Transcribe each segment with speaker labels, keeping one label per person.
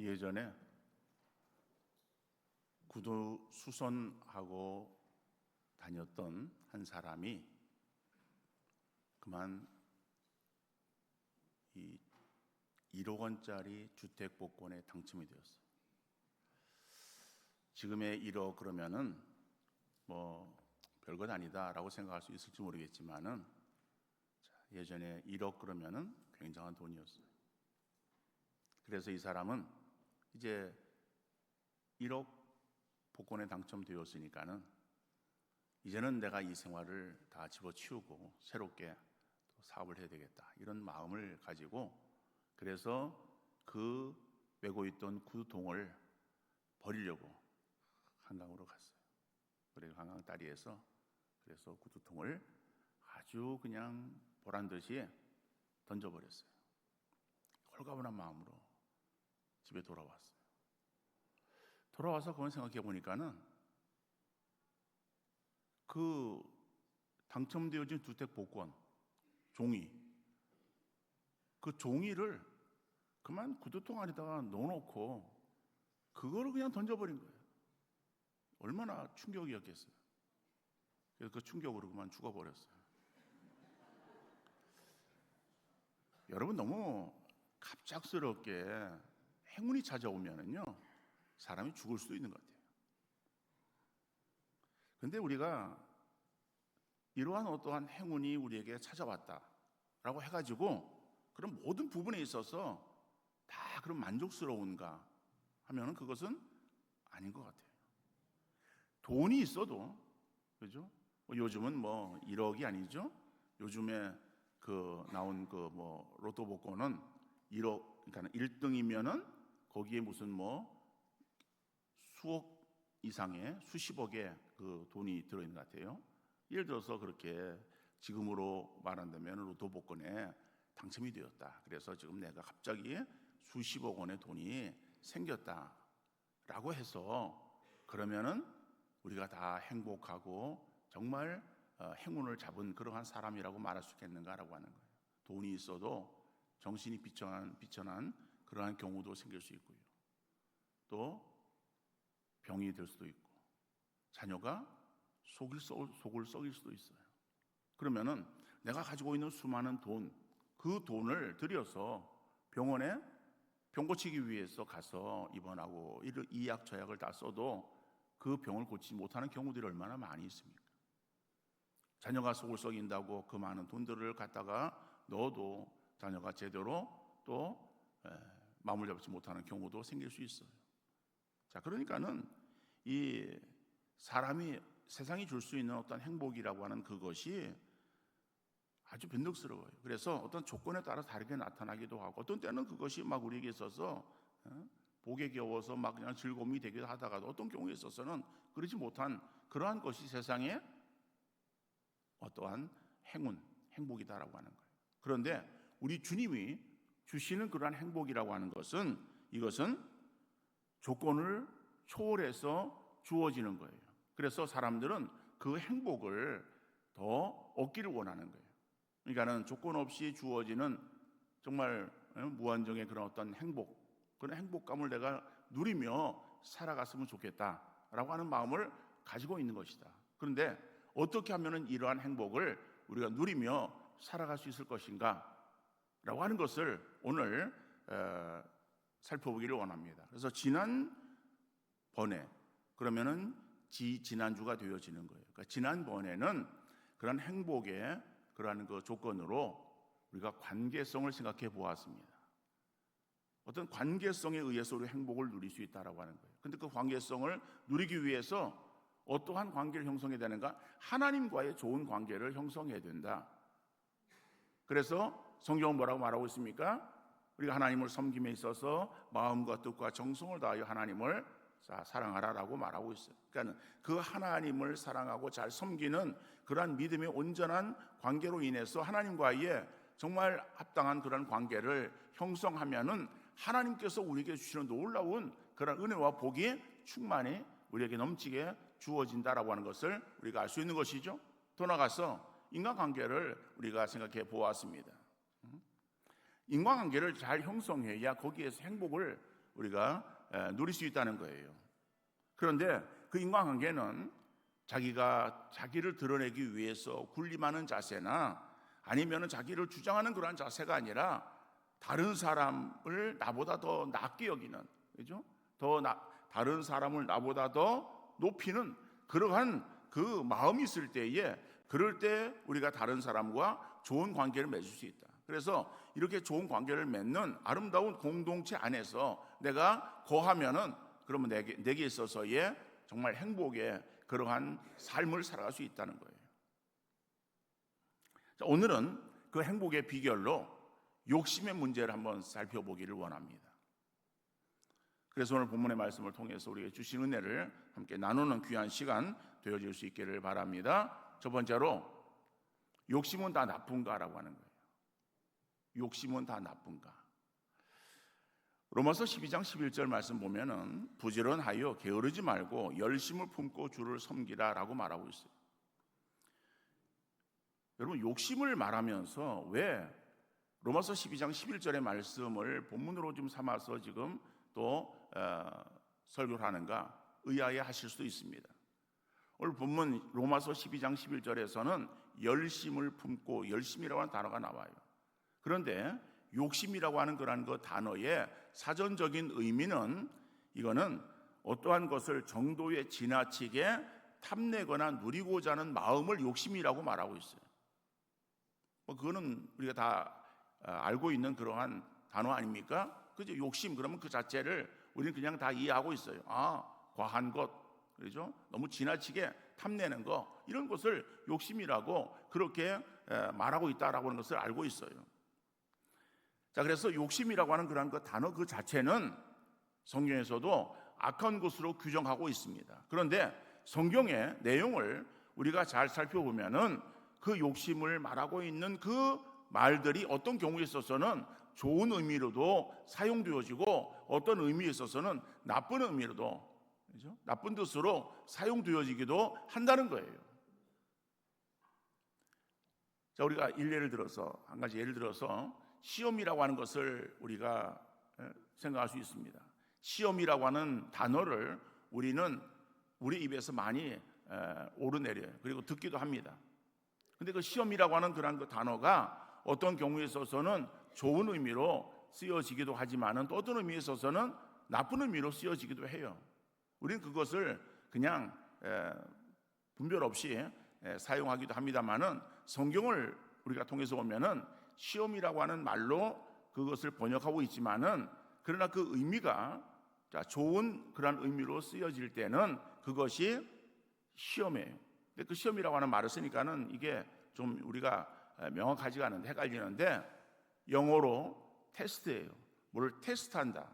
Speaker 1: 예전에 구두 수선하고 다녔던 한 사람이 그만 1억 원짜리 주택 복권에 당첨이 되었어요. 지금의 1억 그러면은 뭐 별것 아니다라고 생각할 수 있을지 모르겠지만은 예전에 1억 그러면은 굉장한 돈이었어요. 그래서 이 사람은 이제 1억 복권에 당첨되었으니까는 이제는 내가 이 생활을 다 집어치우고 새롭게 또 사업을 해야 되겠다, 이런 마음을 가지고 그래서 그 메고 있던 구두통을 버리려고 한강으로 갔어요. 그래서 한강 다리에서 그래서 구두통을 아주 그냥 보란 듯이 던져버렸어요. 홀가분한 마음으로 집에 돌아왔어요. 돌아와서 그걸 생각해 보니까는 그 당첨되어진 주택 복권 종이, 그 종이를 그만 구두통 안에다가 넣어놓고 그거를 그냥 던져버린 거예요. 얼마나 충격이었겠어요. 그래서 그 충격으로 그만 죽어버렸어요. 여러분, 너무 갑작스럽게 행운이 찾아오면은요 사람이 죽을 수도 있는 것 같아요. 그런데 우리가 이러한 어떠한 행운이 우리에게 찾아왔다라고 해가지고 그런 모든 부분에 있어서 다 그런 만족스러운가 하면은 그것은 아닌 것 같아요. 돈이 있어도, 그죠? 요즘은 뭐 1억이 아니죠. 요즘에 그 나온 그 뭐 로또 복권은 1억, 그러니까 1등이면은 거기에 무슨 뭐 수억 이상의 수십억의 그 돈이 들어있는 것 같아요. 예를 들어서 그렇게 지금으로 말한다면 로또 복권에 당첨이 되었다. 그래서 지금 내가 갑자기 수십억 원의 돈이 생겼다라고 해서 그러면은 우리가 다 행복하고 정말 행운을 잡은 그러한 사람이라고 말할 수 있겠는가라고 하는 거예요. 돈이 있어도 정신이 비천한 그러한 경우도 생길 수 있고요. 또 병이 들 수도 있고 자녀가 속을 썩일 수도 있어요. 그러면은 내가 가지고 있는 수많은 돈, 그 돈을 들여서 병원에 병 고치기 위해서 가서 입원하고 이 약 저 약을 다 써도 그 병을 고치지 못하는 경우들이 얼마나 많이 있습니까? 자녀가 속을 썩인다고 그 많은 돈들을 갖다가 넣어도 자녀가 제대로 또 마음을 잡지 못하는 경우도 생길 수 있어요. 자, 그러니까는 이 사람이 세상이 줄 수 있는 어떤 행복이라고 하는 그것이 아주 변덕스러워요. 그래서 어떤 조건에 따라 다르게 나타나기도 하고 어떤 때는 그것이 막 우리에게 있어서 복에 겨워서 막 그냥 즐거움이 되기도 하다가도 어떤 경우에 있어서는 그러지 못한 그러한 것이 세상에 어떠한 행복이다라고 하는 거예요. 그런데 우리 주님이 주시는 그러한 행복이라고 하는 것은 이것은 조건을 초월해서 주어지는 거예요. 그래서 사람들은 그 행복을 더 얻기를 원하는 거예요. 그러니까는 조건 없이 주어지는 정말 무한정의 그런 어떤 행복, 그런 행복감을 내가 누리며 살아갔으면 좋겠다라고 하는 마음을 가지고 있는 것이다. 그런데 어떻게 하면은 이러한 행복을 우리가 누리며 살아갈 수 있을 것인가 라고 하는 것을 오늘 살펴보기를 원합니다. 그래서 지난번에 그러면은 지난주가 되어지는 거예요. 그러니까 지난번에는 그런 행복의 그러한 그 조건으로 우리가 관계성을 생각해 보았습니다. 어떤 관계성에 의해서 우리 행복을 누릴 수 있다라고 하는 거예요. 그런데 그 관계성을 누리기 위해서 어떠한 관계를 형성해야 되는가? 하나님과의 좋은 관계를 형성해야 된다. 그래서 성경은 뭐라고 말하고 있습니까? 우리가 하나님을 섬김에 있어서 마음과 뜻과 정성을 다하여 하나님을 사랑하라라고 말하고 있어요. 그러니까 그 하나님을 사랑하고 잘 섬기는 그러한 믿음의 온전한 관계로 인해서 하나님과의 정말 합당한 그런 관계를 형성하면은 하나님께서 우리에게 주시는 놀라운 그런 은혜와 복이 충만히 우리에게 넘치게 주어진다라고 하는 것을 우리가 알 수 있는 것이죠. 더 나아가서 인간관계를 우리가 생각해 보았습니다. 인간관계를 잘 형성해야 거기에서 행복을 우리가 누릴 수 있다는 거예요. 그런데 그 인간관계는 자기가 자기를 드러내기 위해서 군림하는 자세나 아니면 자기를 주장하는 그러한 자세가 아니라 다른 사람을 나보다 더 낮게 여기는, 그죠? 다른 사람을 나보다 더 높이는 그러한 그 마음이 있을 때에, 그럴 때 우리가 다른 사람과 좋은 관계를 맺을 수 있다. 그래서 이렇게 좋은 관계를 맺는 아름다운 공동체 안에서 내가 거하면은 그러면 내게 있어서의 정말 행복의 그러한 삶을 살아갈 수 있다는 거예요. 자, 오늘은 그 행복의 비결로 욕심의 문제를 한번 살펴보기를 원합니다. 그래서 오늘 본문의 말씀을 통해서 우리에게 주신 은혜를 함께 나누는 귀한 시간 되어질 수 있기를 바랍니다. 첫 번째로, 욕심은 다 나쁜가라고 하는 거예요. 욕심은 다 나쁜가? 로마서 12장 11절 말씀 보면은 부지런하여 게으르지 말고 열심을 품고 주를 섬기라 라고 말하고 있어요. 여러분, 욕심을 말하면서 왜 로마서 12장 11절의 말씀을 본문으로 좀 삼아서 지금 또 설교를 하는가 의아해 하실 수도 있습니다. 오늘 본문 로마서 12장 11절에서는 열심을 품고, 열심이라고 하는 단어가 나와요. 그런데 욕심이라고 하는 그런 그 단어의 사전적인 의미는, 이거는 어떠한 것을 정도에 지나치게 탐내거나 누리고자 하는 마음을 욕심이라고 말하고 있어요. 그거는 우리가 다 알고 있는 그러한 단어 아닙니까? 그죠? 욕심, 그러면 그 자체를 우리는 그냥 다 이해하고 있어요. 과한 것, 그렇죠? 너무 지나치게 탐내는 거, 이런 것을 욕심이라고 그렇게 말하고 있다라고 하는 것을 알고 있어요. 자, 그래서 욕심이라고 하는 그런 그 단어 그 자체는 성경에서도 악한 것으로 규정하고 있습니다. 그런데 성경의 내용을 우리가 잘 살펴보면은 그 욕심을 말하고 있는 그 말들이 어떤 경우에 있어서는 좋은 의미로도 사용되어지고 어떤 의미에 있어서는 나쁜 의미로도, 그렇죠? 나쁜 뜻으로 사용되어지기도 한다는 거예요. 자, 우리가 일례를 들어서, 한 가지 예를 들어서 시험이라고 하는 것을 우리가 생각할 수 있습니다. 시험이라고 하는 단어를 우리는 우리 입에서 많이 오르내려요. 그리고 듣기도 합니다. 근데 그 시험이라고 하는 그런 그 단어가 어떤 경우에 있어서는 좋은 의미로 쓰여지기도 하지만은 또 어떤 의미에 있어서는 나쁜 의미로 쓰여지기도 해요. 우리는 그것을 그냥 분별 없이 사용하기도 합니다만은 성경을 우리가 통해서 보면은 시험이라고 하는 말로 그것을 번역하고 있지만은, 그러나 그 의미가 좋은 그런 의미로 쓰여질 때는 그것이 시험이에요. 근데 그 시험이라고 하는 말을 쓰니까는 이게 좀 우리가 명확하지가 않은데 헷갈리는데, 영어로 테스트예요. 뭘 테스트한다,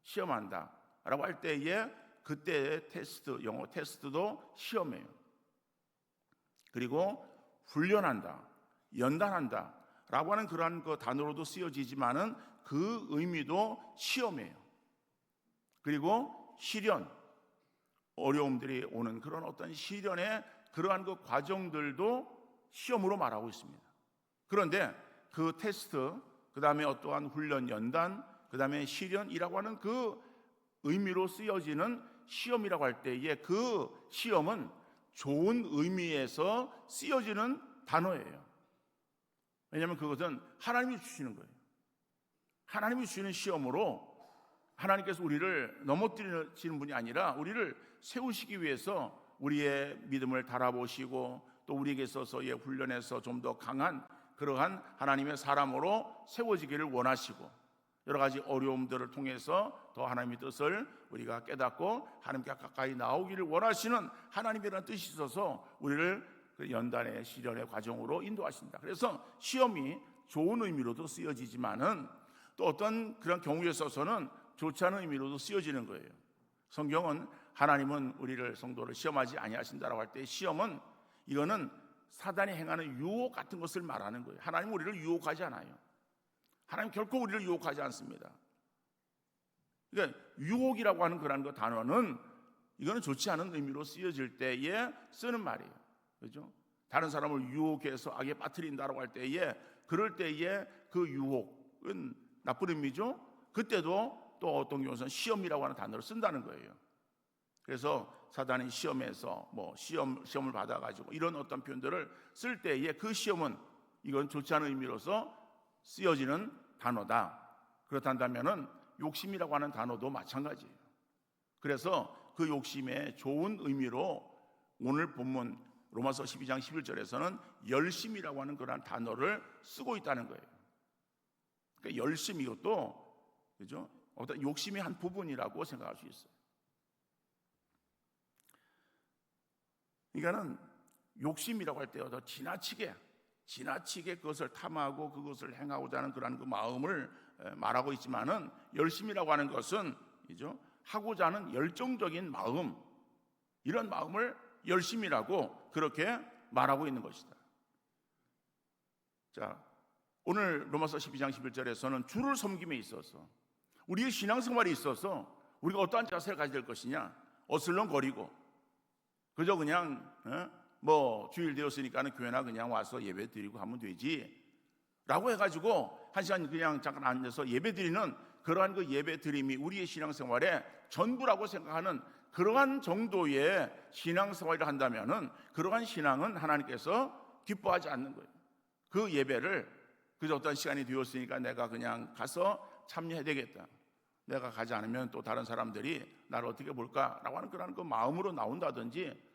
Speaker 1: 시험한다 라고 할 때에 그때의 테스트, 영어 테스트도 시험이에요. 그리고 훈련한다, 연단한다 라고 하는 그러한 그 단어로도 쓰여지지만은 그 의미도 시험이에요. 그리고 시련, 어려움들이 오는 그런 어떤 시련의 그러한 그 과정들도 시험으로 말하고 있습니다. 그런데 그 테스트, 그 다음에 어떠한 훈련, 연단, 그 다음에 시련이라고 하는 그 의미로 쓰여지는 시험이라고 할 때에 그 시험은 좋은 의미에서 쓰여지는 단어예요. 왜냐하면 그것은 하나님이 주시는 거예요. 하나님이 주시는 시험으로 하나님께서 우리를 넘어뜨리시는 분이 아니라 우리를 세우시기 위해서 우리의 믿음을 달아보시고 또 우리에게 있어서의 훈련에서 좀 더 강한 그러한 하나님의 사람으로 세워지기를 원하시고, 여러 가지 어려움들을 통해서 더 하나님의 뜻을 우리가 깨닫고 하나님께 가까이 나오기를 원하시는 하나님이라는 뜻이 있어서 우리를 그 연단의 시련의 과정으로 인도하신다. 그래서 시험이 좋은 의미로도 쓰여지지만은 또 어떤 그런 경우에 있어서는 좋지 않은 의미로도 쓰여지는 거예요. 성경은 하나님은 우리를, 성도를 시험하지 아니하신다라고 할 때 시험은, 이거는 사단이 행하는 유혹 같은 것을 말하는 거예요. 하나님은 우리를 유혹하지 않아요. 하나님 결코 우리를 유혹하지 않습니다. 그러니까 유혹이라고 하는 그런 그 단어는 이거는 좋지 않은 의미로 쓰여질 때에 쓰는 말이에요. 그렇죠? 다른 사람을 유혹해서 악에 빠뜨린다라고 할 때에, 그럴 때에 그 유혹은 나쁜 의미죠. 그때도 또 어떤 경우는 시험이라고 하는 단어를 쓴다는 거예요. 그래서 사단이 시험에서 시험을 받아가지고 이런 어떤 표현들을 쓸 때에 그 시험은 이건 좋지 않은 의미로서 쓰여지는 단어다. 그렇단다면은 욕심이라고 하는 단어도 마찬가지예요. 그래서 그 욕심의 좋은 의미로 오늘 본문 로마서 12장 11절에서는 열심이라고 하는 그런 단어를 쓰고 있다는 거예요. 그러니까 열심 이것도 그죠? 어떤 욕심의 한 부분이라고 생각할 수 있어요. 그러니까는 욕심이라고 할 때 더 지나치게 그것을 탐하고 그것을 행하고자 하는 그런 그 마음을 말하고 있지만은 열심이라고 하는 것은 그죠? 하고자 하는 열정적인 마음, 이런 마음을 열심이라고 그렇게 말하고 있는 것이다. 자, 오늘 로마서 12장 11절에서는 주를 섬김에 있어서 우리의 신앙생활에 있어서 우리가 어떠한 자세를 가져야 될 것이냐, 어슬렁거리고 그저 그냥 주일 되었으니까는 교회나 그냥 와서 예배 드리고 하면 되지 라고 해가지고 한 시간 그냥 잠깐 앉아서 예배 드리는 그러한 그 예배 드림이 우리의 신앙생활의 전부라고 생각하는 그러한 정도의 신앙생활을 한다면은 그러한 신앙은 하나님께서 기뻐하지 않는 거예요. 그 예배를 그저 어떤 시간이 되었으니까 내가 그냥 가서 참여해야 되겠다, 내가 가지 않으면 또 다른 사람들이 나를 어떻게 볼까라고 하는 그런 그 마음으로 나온다든지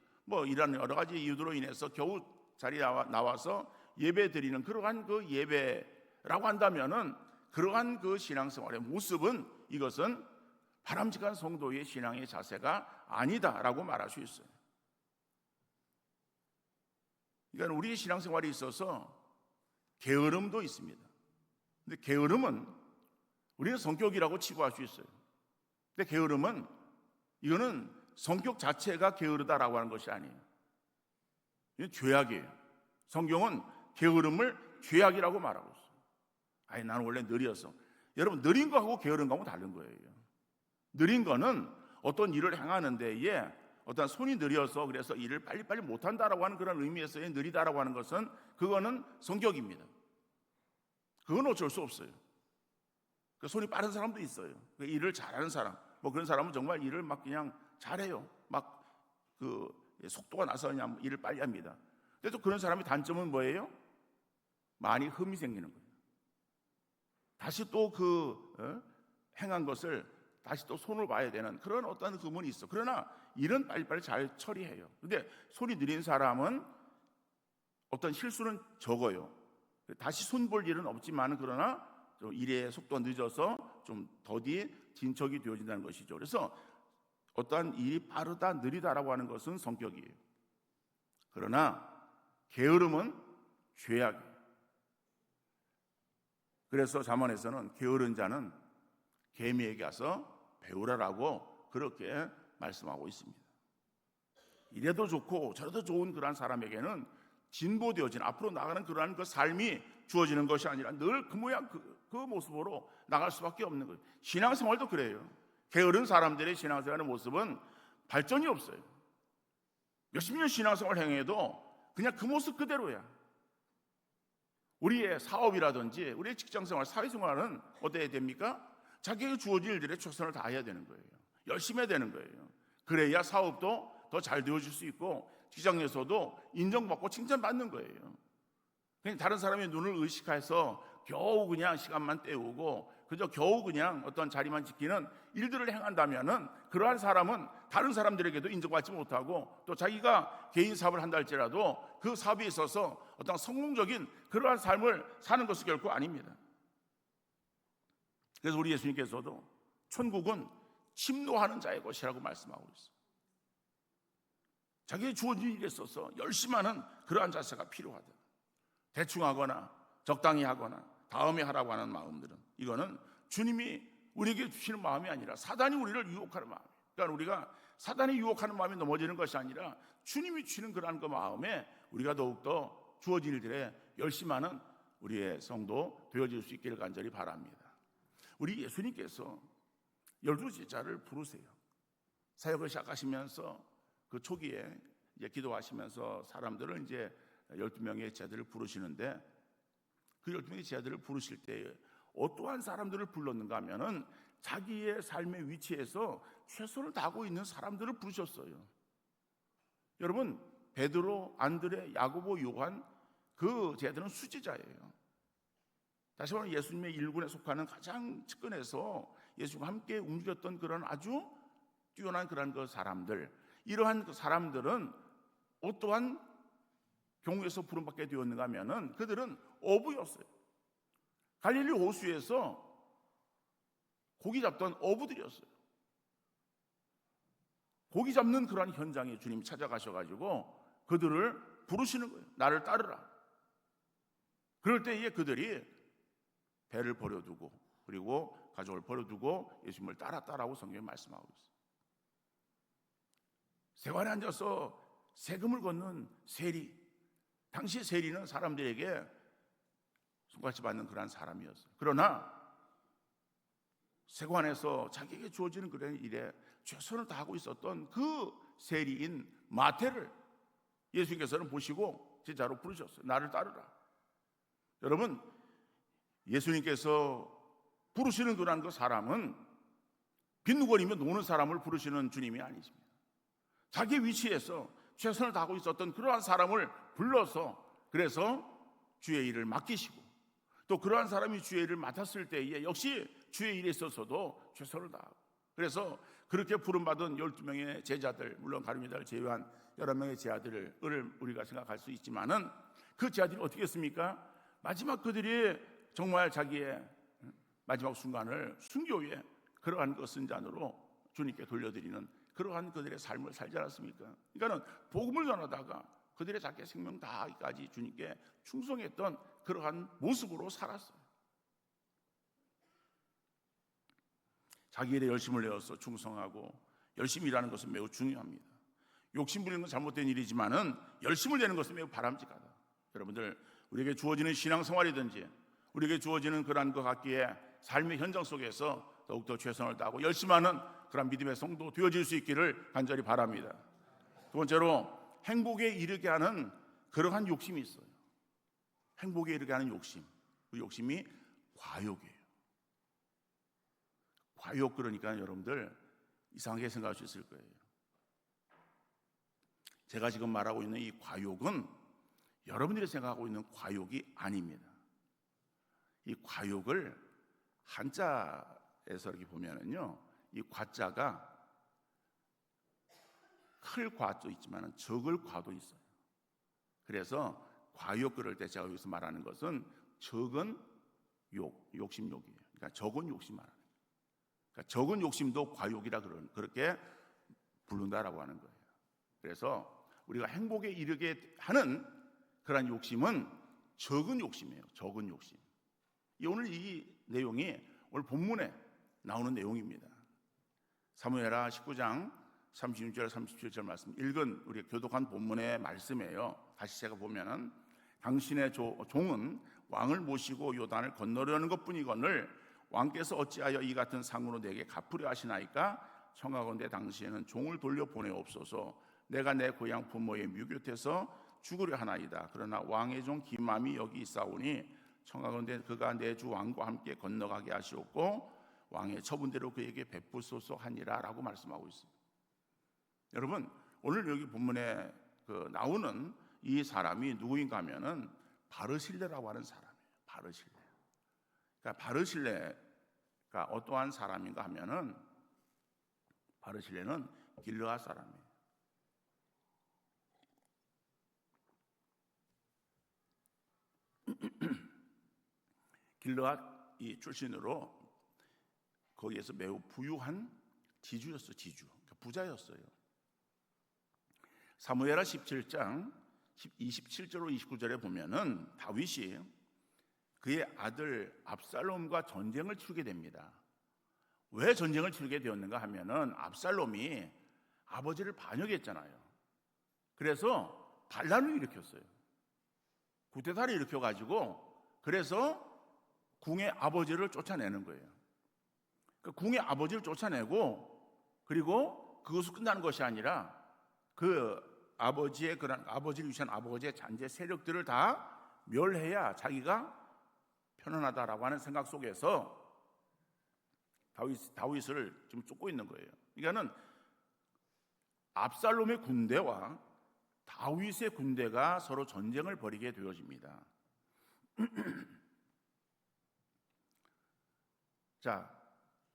Speaker 1: 이런 여러 가지 이유로 인해서 겨우 자리에 나와서 예배 드리는 그러한 그 예배라고 한다면은 그러한 그 신앙생활의 모습은 이것은 바람직한 성도의 신앙의 자세가 아니다라고 말할 수 있어요. 그러니까 우리의 신앙생활에 있어서 게으름도 있습니다. 근데 게으름은 우리는 성격이라고 치부할 수 있어요. 근데 게으름은 이거는 성격 자체가 게으르다라고 하는 것이 아니에요. 이건 죄악이에요. 성경은 게으름을 죄악이라고 말하고 있어요. 나는 원래 느려서. 여러분, 느린 거하고 게으른 거하고 다른 거예요. 느린 거는 어떤 일을 행하는 데에 어떤 손이 느려서 그래서 일을 빨리빨리 못한다라고 하는 그런 의미에서의 느리다라고 하는 것은 그거는 성격입니다. 그건 어쩔 수 없어요. 그 손이 빠른 사람도 있어요. 그 일을 잘하는 사람, 그런 사람은 정말 일을 막 그냥 잘해요. 속도가 나서 그냥 일을 빨리 합니다. 근데 또 그런 사람의 단점은 뭐예요? 많이 흠이 생기는 거예요. 다시 또 행한 것을 다시 또 손을 봐야 되는 그런 어떤 부분이 있어. 그러나 일은 빨리빨리 잘 처리해요. 근데 손이 느린 사람은 어떤 실수는 적어요. 다시 손 볼 일은 없지만 그러나 일의 속도가 늦어서 좀 더디 진척이 되어진다는 것이죠. 그래서 어떠한 일이 빠르다 느리다라고 하는 것은 성격이에요. 그러나 게으름은 죄악이에요. 그래서 잠언에서는 게으른 자는 개미에게 가서 배우라라고 그렇게 말씀하고 있습니다. 이래도 좋고 저래도 좋은 그러한 사람에게는 진보되어진 앞으로 나가는 그러한 그 삶이 주어지는 것이 아니라 늘 그 모양 그 모습으로 나갈 수밖에 없는 거예요. 신앙생활도 그래요. 게으른 사람들의 신앙생활의 모습은 발전이 없어요. 몇십 년 신앙생활 행해도 그냥 그 모습 그대로야. 우리의 사업이라든지 우리의 직장생활, 사회생활은 어때야 됩니까? 자기에게 주어진 일들에 최선을 다해야 되는 거예요. 열심히 해야 되는 거예요. 그래야 사업도 더 잘 되어질 수 있고 직장에서도 인정받고 칭찬받는 거예요. 그냥 다른 사람의 눈을 의식해서 겨우 그냥 시간만 때우고 그저 겨우 그냥 어떤 자리만 지키는 일들을 행한다면은 그러한 사람은 다른 사람들에게도 인정받지 못하고 또 자기가 개인 사업을 한다 할지라도 그 사업에 있어서 어떤 성공적인 그러한 삶을 사는 것은 결코 아닙니다. 그래서 우리 예수님께서도 천국은 침노하는 자의 것이라고 말씀하고 있어요. 자기의 주어진 일에 있어서 열심히 하는 그러한 자세가 필요하다. 대충 하거나 적당히 하거나 다음에 하라고 하는 마음들은 이거는 주님이 우리에게 주시는 마음이 아니라 사단이 우리를 유혹하는 마음이에요. 그러니까 우리가 사단이 유혹하는 마음이 넘어지는 것이 아니라 주님이 주시는 그러한 그 마음에 우리가 더욱더 주어진 일들에 열심히 하는 우리의 성도 되어질 수 있기를 간절히 바랍니다. 우리 예수님께서 12제자를 부르세요. 사역을 시작하시면서 그 초기에 이제 기도하시면서 사람들을 이제 12명의 제자들을 부르시는데 그 12명의 제자들을 부르실 때 어떠한 사람들을 불렀는가 하면은 자기의 삶의 위치에서 최선을 다하고 있는 사람들을 부르셨어요. 여러분, 베드로, 안드레, 야고보, 요한, 그 쟤들은 수지자예요. 다시 말하면 예수님의 일군에 속하는 가장 측근에서 예수님과 함께 움직였던 그런 아주 뛰어난 그런 그 사람들, 이러한 그 사람들은 어떠한 경우에서 부름받게 되었는가 하면은 그들은 어부였어요. 갈릴리 호수에서 고기 잡던 어부들이었어요. 고기 잡는 그런 현장에 주님이 찾아가셔가지고 그들을 부르시는 거예요. 나를 따르라. 그럴 때에 그들이 배를 버려두고 그리고 가족을 버려두고 예수님을 따랐다라고 성경에 말씀하고 있어요. 세관에 앉아서 세금을 걷는 세리, 당시 세리는 사람들에게 손같이 받는 그런 사람이었어요. 그러나 세관에서 자기에게 주어지는 그런 일에 최선을 다하고 있었던 그 세리인 마태를 예수님께서는 보시고 제자로 부르셨어요. 나를 따르라. 여러분, 예수님께서 부르시는 그런 그 사람은 빈누거리며 노는 사람을 부르시는 주님이 아니십니다. 자기 위치에서 최선을 다하고 있었던 그러한 사람을 불러서 그래서 주의 일을 맡기시고 또 그러한 사람이 주의 일을 맡았을 때에 역시 주의 일에 있어서도 최선을 다하고 그래서 그렇게 부름받은 12명의 제자들, 물론 가룟유다를 제외한 11명의 제자들을 우리가 생각할 수 있지만은 그 제자들이 어떻게 했습니까? 마지막 그들이 정말 자기의 마지막 순간을 순교의 그러한 그 순잔으로 주님께 돌려드리는 그러한 그들의 삶을 살지 않았습니까? 그러니까는 복음을 전하다가 그들의 자기 생명 다하기까지 주님께 충성했던 그러한 모습으로 살았어요. 자기 일에 열심을 내어서 충성하고 열심히 일하는 것은 매우 중요합니다. 욕심 부리는 건 잘못된 일이지만은 열심을 내는 것은 매우 바람직하다. 여러분들, 우리에게 주어지는 신앙생활이든지 우리에게 주어지는 그러한 것 같기에 삶의 현장 속에서 더욱더 최선을 다하고 열심하는 그런 믿음의 성도 되어질 수 있기를 간절히 바랍니다. 두 번째로 행복에 이르게 하는 그러한 욕심이 있어요. 행복에 이르게 하는 욕심. 그 욕심이 과욕이에요. 과욕, 그러니까 여러분들 이상하게 생각할 수 있을 거예요. 제가 지금 말하고 있는 이 과욕은 여러분들이 생각하고 있는 과욕이 아닙니다. 이 과욕을 한자에서 이렇게 보면은요, 이 과자가 클 과도 있지만 적을 과도 있어요. 그래서 과욕 그럴 때 제가 여기서 말하는 것은 적은 욕심욕이에요. 그러니까 적은 욕심 말하는 거예요. 그러니까 적은 욕심도 과욕이라 그렇게 부른다라고 하는 거예요. 그래서 우리가 행복에 이르게 하는 그런 욕심은 적은 욕심이에요. 적은 욕심. 오늘 이 내용이 오늘 본문에 나오는 내용입니다. 사무엘하 19장 36절 37절 말씀 읽은 우리 교독한 본문의 말씀이에요. 다시 제가 보면은 당신의 종은 왕을 모시고 요단을 건너려는 것뿐이거늘 왕께서 어찌하여 이 같은 상으로 내게 갚으려 하시나이까? 청하건대 당시에는 종을 돌려 보내옵소서. 내가 내 고향 부모의 묘곁에서 죽으려 하나이다. 그러나 왕의 종 기맘이 여기 있사오니 청하건대 그가 내 주 왕과 함께 건너가게 하시옵고 왕의 처분대로 그에게 베푸소서 하니라 라고 말씀하고 있습니다. 여러분, 오늘 여기 본문에 나오는 이 사람이 누구인가 하면은 바르실레라고 하는 사람이에요. 바르실레. 그러니까 바르실레가 어떠한 사람인가 하면은 바르실레는 길르앗 사람이에요. 길르앗 이 출신으로 거기에서 매우 부유한 지주였어요. 지주. 그러니까 부자였어요. 사무엘하 17장 27절로 29절에 보면은 다윗이 그의 아들 압살롬과 전쟁을 치르게 됩니다. 왜 전쟁을 치르게 되었는가 하면은 압살롬이 아버지를 반역했잖아요. 그래서 반란을 일으켰어요. 구태타를 일으켜가지고 그래서 궁의 아버지를 쫓아내는 거예요. 그 궁의 아버지를 쫓아내고 그리고 그것으로 끝나는 것이 아니라 그 아버지의 그런 아버지를 위시한 아버지의 잔재 세력들을 다 멸해야 자기가 편안하다라고 하는 생각 속에서 다윗을 좀 쫓고 있는 거예요. 그러니까는 압살롬의 군대와 다윗의 군대가 서로 전쟁을 벌이게 되어집니다. 자,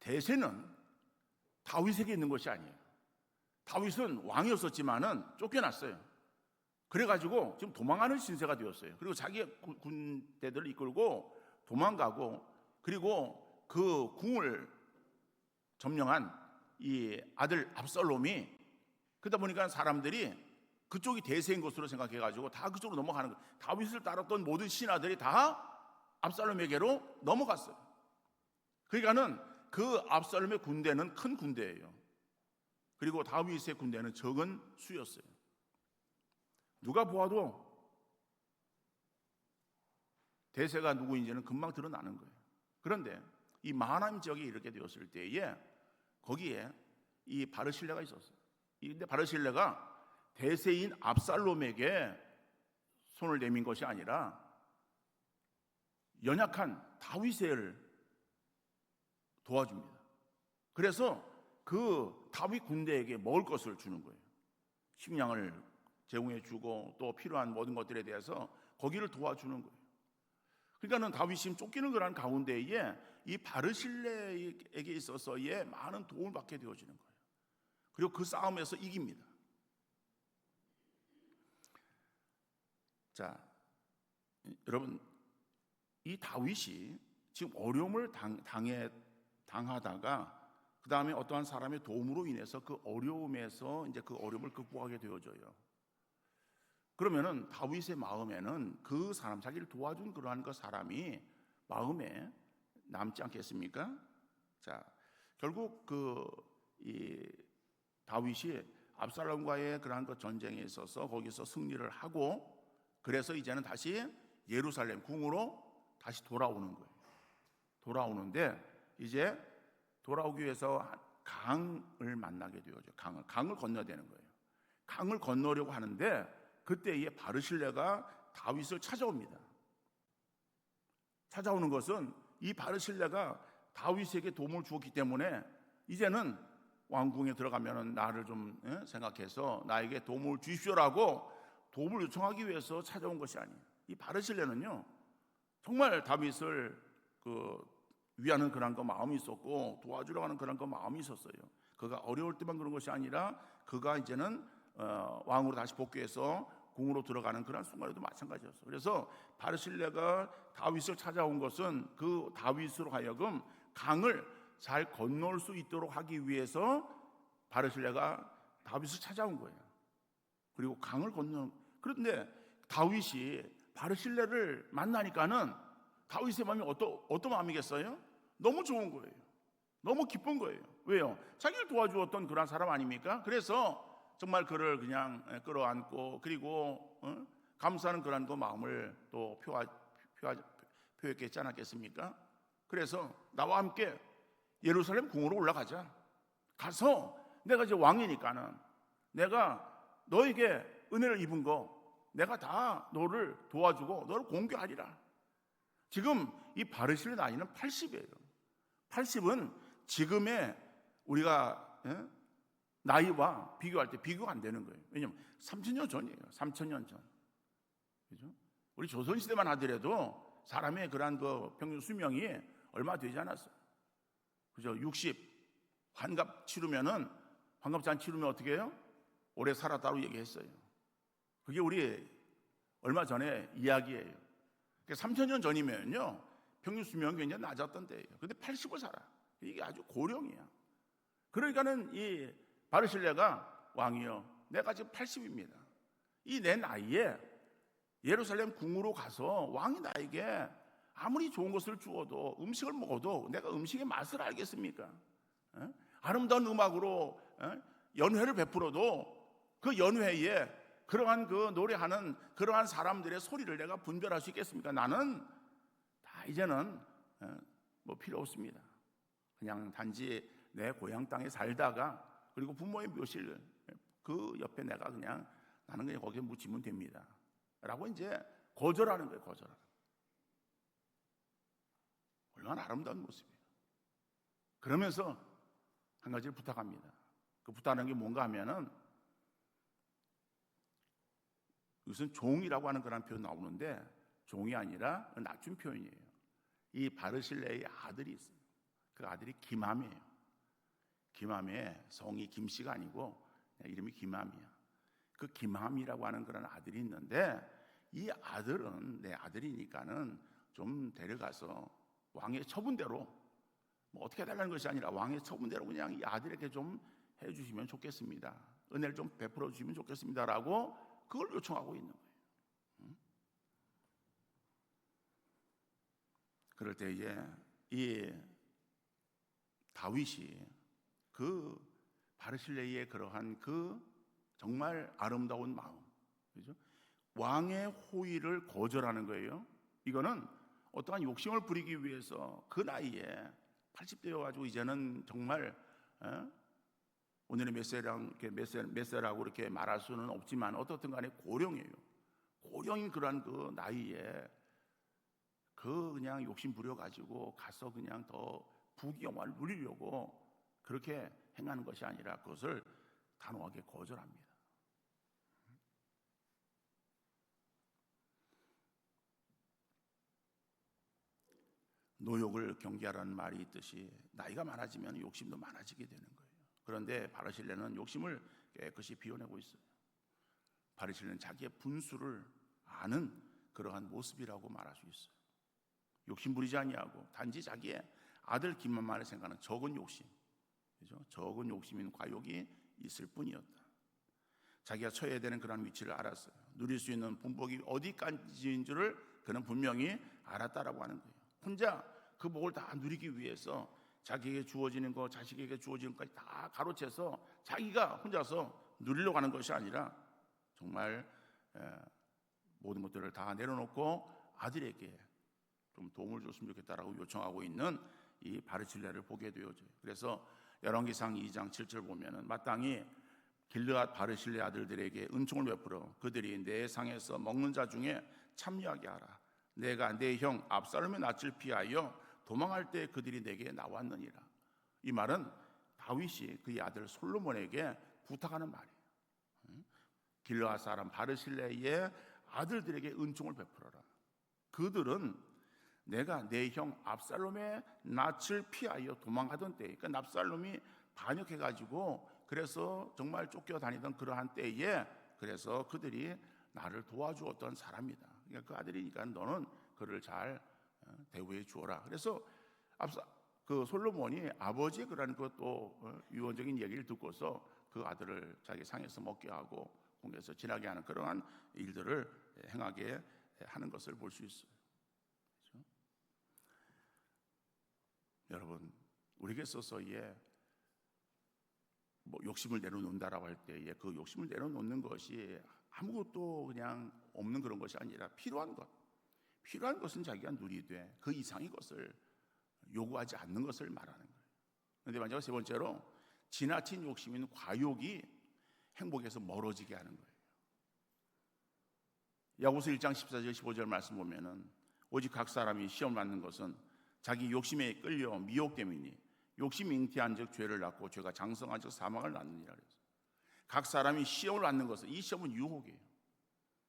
Speaker 1: 대세는 다윗에게 있는 것이 아니에요. 다윗은 왕이었었지만은 쫓겨났어요. 그래가지고 지금 도망가는 신세가 되었어요. 그리고 자기의 군대들을 이끌고 도망가고, 그리고 그 궁을 점령한 이 아들 압살롬이, 그러다 보니까 사람들이 그쪽이 대세인 것으로 생각해가지고 다 그쪽으로 넘어가는 거예요. 다윗을 따랐던 모든 신하들이 다 압살롬에게로 넘어갔어요. 그러니까는 그 압살롬의 군대는 큰 군대예요. 그리고 다윗의 군대는 적은 수였어요. 누가 보아도 대세가 누구인지는 금방 드러나는 거예요. 그런데 이 마하나임 지역에 이렇게 되었을 때에 거기에 이 바르실레가 있었어요. 근데 바르실레가 대세인 압살롬에게 손을 내민 것이 아니라 연약한 다윗을 도와줍니다. 그래서 그 다윗 군대에게 먹을 것을 주는 거예요. 식량을 제공해 주고 또 필요한 모든 것들에 대해서 거기를 도와주는 거예요. 그러니까는 다윗이 쫓기는 그런 가운데에 이 바르실레에게 있어서의 많은 도움을 받게 되어지는 거예요. 그리고 그 싸움에서 이깁니다. 자, 여러분, 이 다윗이 지금 어려움을 당하다가 그 다음에 어떠한 사람의 도움으로 인해서 그 어려움에서 이제 그 어려움을 극복하게 되어져요. 그러면은 다윗의 마음에는 그 사람, 자기를 도와준 그러한 그 사람이 마음에 남지 않겠습니까? 자, 결국 이 다윗이 압살롬과의 그러한 그 전쟁에 있어서 거기서 승리를 하고, 그래서 이제는 다시 예루살렘 궁으로 다시 돌아오는 거예요. 돌아오는데 이제 돌아오기 위해서 강을 만나게 되어죠. 강을 건너야 되는 거예요. 강을 건너려고 하는데 그때에 바르실레가 다윗을 찾아옵니다. 찾아오는 것은 이 바르실레가 다윗에게 도움을 주었기 때문에 이제는 왕궁에 들어가면 나를 좀 생각해서 나에게 도움을 주십시오라고 도움을 요청하기 위해서 찾아온 것이 아니에요. 이 바르실레는요, 정말 다윗을 위하는 그런 그 마음이 있었고 도와주려고 하는 그런 그 마음이 있었어요. 그가 어려울 때만 그런 것이 아니라 그가 이제는 왕으로 다시 복귀해서 궁으로 들어가는 그런 순간에도 마찬가지였어요. 그래서 바르실레가 다윗을 찾아온 것은 그 다윗으로 하여금 강을 잘 건널 수 있도록 하기 위해서 바르실레가 다윗을 찾아온 거예요. 그리고 강을 그런데 다윗이 바르실레를 만나니까는 다윗의 마음이 어떤 마음이겠어요? 너무 좋은 거예요. 너무 기쁜 거예요. 왜요? 자기를 도와주었던 그런 사람 아닙니까? 그래서 정말 그를 그냥 끌어안고 그리고 감사하는 그런 그 마음을 또 표했겠지 않았겠습니까? 그래서 나와 함께 예루살렘 궁으로 올라가자. 가서 내가 이제 왕이니까는 내가 너에게 은혜를 입은 거 내가 다 너를 도와주고 너를 공개하리라. 지금 이 바르실레 나이는 80이에요. 80은 지금의 우리가 나이와 비교할 때 비교가 안 되는 거예요. 왜냐하면 3000년 전이에요. 3000년 전. 그죠? 우리 조선시대만 하더라도 사람의 그러한 그 평균 수명이 얼마 되지 않았어요. 그죠? 60 환갑 치르면은 환갑잔 치르면 어떻게 해요? 오래 살았다고 얘기했어요. 그게 우리 얼마 전에 이야기예요. 3000년 전이면요 평균 수명이 굉장히 낮았던 때예요. 근데 80을 살아. 이게 아주 고령이야. 그러니까는 이 바르실레가 왕이요, 내가 지금 80입니다. 이 내 나이에 예루살렘 궁으로 가서 왕이 나에게 아무리 좋은 것을 주어도 음식을 먹어도 내가 음식의 맛을 알겠습니까? 아름다운 음악으로 연회를 베풀어도 그 연회에 그러한 그 노래하는 그러한 사람들의 소리를 내가 분별할 수 있겠습니까? 나는 다 이제는 뭐 필요 없습니다. 그냥 단지 내 고향 땅에 살다가 그리고 부모의 묘실 그 옆에 내가 그냥 나는 그냥 거기에 묻히면 됩니다. 라고 이제 거절하는 거예요. 거절하는. 얼마나 아름다운 모습이에요. 그러면서 한 가지를 부탁합니다. 그 부탁하는 게 뭔가 하면은, 이것은 종이라고 하는 그런 표현 나오는데 종이 아니라 낮춘 표현이에요. 이 바르실레의 아들이 있어요. 그 아들이 김함이에요. 김함의 성이 김씨가 아니고 이름이 김함이야. 그 김함이라고 하는 그런 아들이 있는데, 이 아들은 내 아들이니까는 좀 데려가서 왕의 처분대로, 뭐 어떻게 해달라는 것이 아니라 왕의 처분대로 그냥 이 아들에게 좀 해주시면 좋겠습니다. 은혜를 좀 베풀어 주시면 좋겠습니다라고 그걸 요청하고 있는 거예요. 그럴 때 이제 이 다윗이 그 바르실레이의 그러한 그 정말 아름다운 마음, 그죠? 왕의 호의를 거절하는 거예요. 이거는 어떠한 욕심을 부리기 위해서 그 나이에 80대여 가지고 이제는 정말 오늘의 몇 세라고 이렇게 말할 수는 없지만 어떻든 간에 고령이에요. 고령인 그러한 그 나이에 그냥 욕심 부려 가지고 가서 그냥 더 부귀영화를 누리려고 그렇게 행하는 것이 아니라 그것을 단호하게 거절합니다. 노욕을 경계하라는 말이 있듯이 나이가 많아지면 욕심도 많아지게 되는 거예요. 그런데 바르실레는 욕심을 깨끗이 비워내고 있어요. 바르실레는 자기의 분수를 아는 그러한 모습이라고 말할 수 있어요. 욕심 부리지 아니하고 단지 자기의 아들 김함만을 생각하는 적은 욕심, 그죠? 적은 욕심인 과욕이 있을 뿐이었다. 자기가 처해야 되는 그런 위치를 알았어요. 누릴 수 있는 분복이 어디까지인 줄을 그는 분명히 알았다라고 하는 거예요. 혼자 그 복을 다 누리기 위해서 자기에게 주어지는 것, 자식에게 주어지는 것까지 다 가로채서 자기가 혼자서 누리려고 하는 것이 아니라 정말 모든 것들을 다 내려놓고 아들에게 좀 도움을 줬으면 좋겠다라고 요청하고 있는 이 바르실레를 보게 되어져요. 그래서 열왕기상 2장 7절 보면은 마땅히 길르앗 바르실레 아들들에게 은총을 베풀어 그들이 내 상에서 먹는 자 중에 참여하게 하라. 내가 내 형 압살롬의 낯을 피하여 도망할 때 그들이 내게 나왔느니라. 이 말은 다윗이 그의 아들 솔로몬에게 부탁하는 말이에요. 길르앗 사람 바르실레의 아들들에게 은총을 베풀어라. 그들은 내가 내 형 압살롬의 낯을 피하여 도망가던 때, 그러니까 압살롬이 반역해가지고 그래서 정말 쫓겨다니던 그러한 때에 그래서 그들이 나를 도와주었던 사람이다. 그러니까 그 아들이니까 너는 그를 잘 대우해 주어라. 그래서 그 솔로몬이 아버지의 그런 것도 유언적인 얘기를 듣고서 그 아들을 자기 상에서 먹게 하고 궁에서 지나게 하는 그러한 일들을 행하게 하는 것을 볼 수 있어요. 그렇죠? 여러분, 우리에게 있어서의 뭐 욕심을 내려놓는다라고 할 때에 그 욕심을 내려놓는 것이 아무것도 그냥 없는 그런 것이 아니라 필요한 것은 자기가 누리되 그 이상의 것을 요구하지 않는 것을 말하는 거예요. 그런데 마지막 세 번째로 지나친 욕심인 과욕이 행복에서 멀어지게 하는 거예요. 야고보서 1장 14절 15절 말씀 보면은 오직 각 사람이 시험 받는 것은 자기 욕심에 끌려 미혹됨이니 욕심이 잉태한즉 죄를 낳고 죄가 장성한즉 사망을 낳느니라. 그래서 각 사람이 시험을 받는 것은 이 시험은 유혹이에요.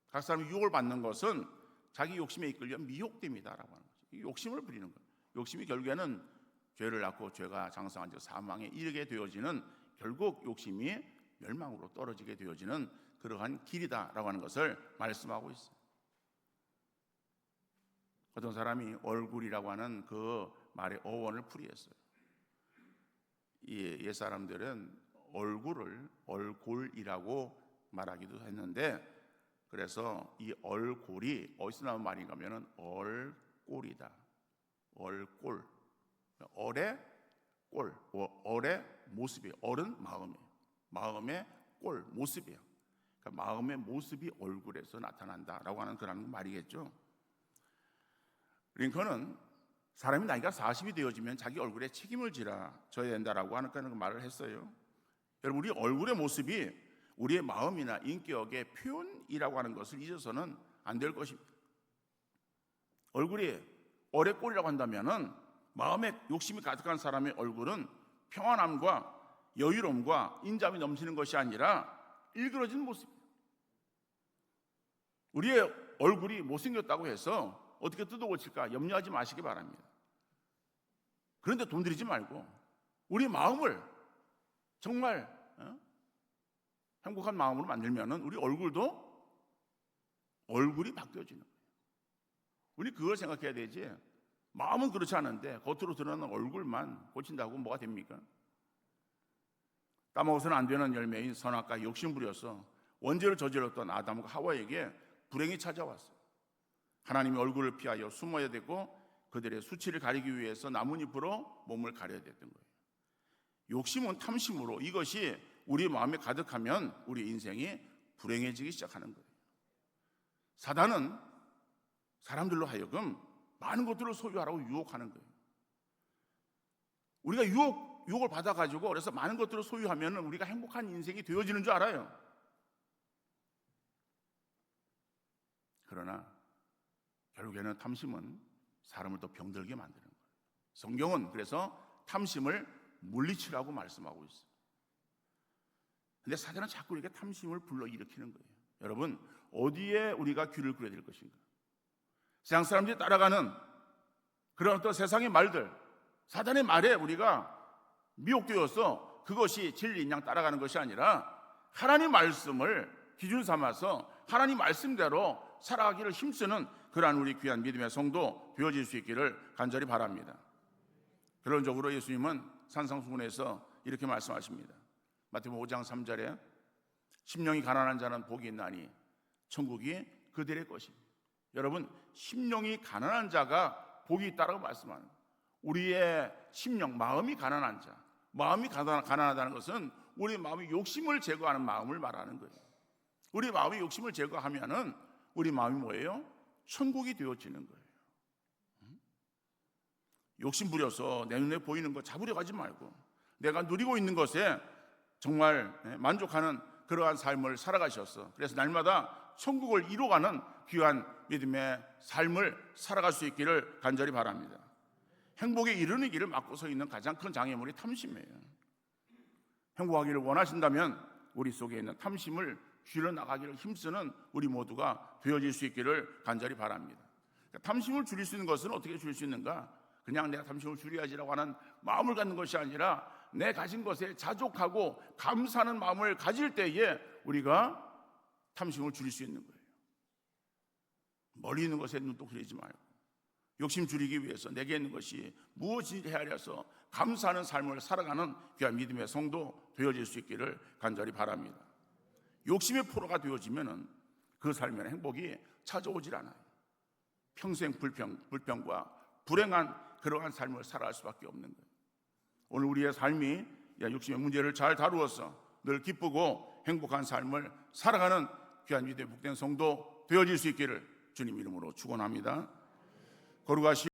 Speaker 1: 각 사람이 유혹을 받는 것은 자기 욕심에 이끌려 미혹됨이다라고 하는 거죠. 이 욕심을 부리는 거예요. 욕심이 결국에는 죄를 낳고 죄가 장성한즉 사망에 이르게 되어지는 결국 욕심이 멸망으로 떨어지게 되어지는 그러한 길이다라고 하는 것을 말씀하고 있어요. 어떤 사람이 얼굴이라고 하는 그 말의 어원을 풀이했어요. 이 옛사람들은 얼굴을 얼골이라고 말하기도 했는데 그래서 이 얼골이 어디서 나온 말인가 하면은 얼골이다. 얼골. 얼의 꼴. 얼의 모습이에요. 얼은 마음이에요. 마음의 꼴, 모습이에요. 그러니까 마음의 모습이 얼굴에서 나타난다라고 하는 그런 말이겠죠. 링컨은 사람이 나이가 40이 되어지면 자기 얼굴에 책임을 져야 된다라고 하는 그런 말을 했어요. 여러분, 우리 얼굴의 모습이 우리의 마음이나 인격의 표현이라고 하는 것을 잊어서는 안 될 것입니다. 얼굴이 얼의 꼴이라고 한다면은 마음에 욕심이 가득한 사람의 얼굴은 평안함과 여유로움과 인자함이 넘치는 것이 아니라 일그러진 모습입니다. 우리의 얼굴이 못생겼다고 해서 어떻게 뜯어고칠까 염려하지 마시기 바랍니다. 그런데 돈 들이지 말고 우리 마음을 정말 행복한 마음으로 만들면 우리 얼굴이 바뀌어지는 거예요. 우리 그걸 생각해야 되지, 마음은 그렇지 않은데 겉으로 드러나는 얼굴만 고친다고 뭐가 됩니까? 따먹어서는 안 되는 열매인 선악과 욕심부려서 원죄를 저질렀던 아담과 하와에게 불행이 찾아왔어요. 하나님의 얼굴을 피하여 숨어야 되고 그들의 수치를 가리기 위해서 나뭇잎으로 몸을 가려야 됐던 거예요. 욕심은 탐심으로 이것이 우리 마음에 가득하면 우리 인생이 불행해지기 시작하는 거예요. 사단은 사람들로 하여금 많은 것들을 소유하라고 유혹하는 거예요. 우리가 유혹을 받아가지고 그래서 많은 것들을 소유하면 우리가 행복한 인생이 되어지는 줄 알아요. 그러나 결국에는 탐심은 사람을 더 병들게 만드는 거예요. 성경은 그래서 탐심을 물리치라고 말씀하고 있어요. 근데 사단은 자꾸 이렇게 탐심을 불러일으키는 거예요. 여러분, 어디에 우리가 귀를 기울여야 될 것인가? 세상 사람들이 따라가는 그런 어떤 세상의 말들, 사단의 말에 우리가 미혹되어서 그것이 진리인 양 따라가는 것이 아니라 하나님 말씀을 기준 삼아서 하나님 말씀대로 살아가기를 힘쓰는 그러한 우리 귀한 믿음의 성도 되어질 수 있기를 간절히 바랍니다. 결론적으로 예수님은 산상수훈에서 이렇게 말씀하십니다. 마태복음 5장 3절에 심령이 가난한 자는 복이 있나니 천국이 그들의 것입니다. 여러분, 심령이 가난한 자가 복이 있다라고 말씀하는 거예요. 우리의 심령, 마음이 가난한 자, 마음이 가난하다는 것은 우리 마음의 욕심을 제거하는 마음을 말하는 거예요. 우리 마음의 욕심을 제거하면은 우리 마음이 뭐예요? 천국이 되어지는 거예요. 욕심 부려서 내 눈에 보이는 거 잡으려 가지 말고 내가 누리고 있는 것에 정말 만족하는 그러한 삶을 살아가셔서 그래서 날마다 천국을 이루어가는 귀한 믿음의 삶을 살아갈 수 있기를 간절히 바랍니다. 행복에 이르는 길을 막고 서 있는 가장 큰 장애물이 탐심이에요. 행복하기를 원하신다면 우리 속에 있는 탐심을 줄여나가기를 힘쓰는 우리 모두가 되어질 수 있기를 간절히 바랍니다. 탐심을 줄일 수 있는 것은 어떻게 줄일 수 있는가? 그냥 내가 탐심을 줄여야지라고 하는 마음을 갖는 것이 아니라 내 가진 것에 자족하고 감사하는 마음을 가질 때에 우리가 탐심을 줄일 수 있는 거예요. 멀리 있는 것에 눈도 그리지 말고 욕심 줄이기 위해서 내게 있는 것이 무엇인지 헤아려서 감사하는 삶을 살아가는 귀한 믿음의 성도 되어질 수 있기를 간절히 바랍니다. 욕심의 포로가 되어지면 그 삶에는 행복이 찾아오질 않아요. 평생 불평과 불행한 그러한 삶을 살아갈 수밖에 없는 거예요. 오늘 우리의 삶이 욕심의 문제를 잘 다루어서 늘 기쁘고 행복한 삶을 살아가는 귀한 믿음의 복된 성도 되어질 수 있기를 주님 이름으로 축원합니다. 거룩하시